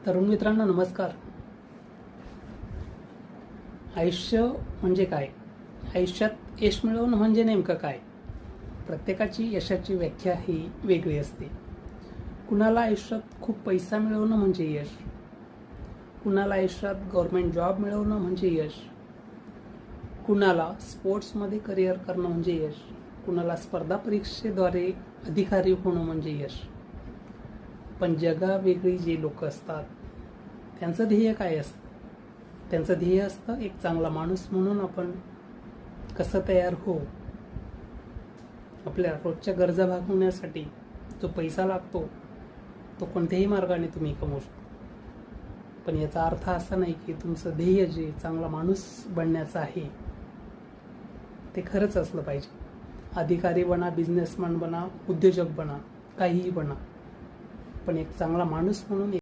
तरुण मित्रांनो नमस्कार. आयुष्य म्हणजे काय? आयुष्यात यश मिळवणं म्हणजे नेमकं काय? प्रत्येकाची यशाची व्याख्या ही वेगळी असते. कुणाला आयुष्यात खूप पैसा मिळवणं म्हणजे यश, कुणाला आयुष्यात गव्हर्नमेंट जॉब मिळवणं म्हणजे यश, कुणाला स्पोर्ट्समध्ये करिअर करणं म्हणजे यश, कुणाला स्पर्धा परीक्षेद्वारे अधिकारी होणं म्हणजे यश. पण जगावेगळी जे लोक असतात त्यांचं ध्येय काय असतं? त्यांचं ध्येय असतं एक चांगला माणूस म्हणून आपण कसं तयार हो. आपल्या रोजच्या गरजा भागवण्यासाठी जो पैसा लागतो तो कोणत्याही मार्गाने तुम्ही कमवू शकता. पण याचा अर्थ असा नाही की तुमचं ध्येय जे चांगला माणूस बनण्याचं आहे ते खरंच असलं पाहिजे. अधिकारी बना, बिझनेसमॅन बना, उद्योजक बना, काहीही बना, पण एक चांगला माणूस म्हणून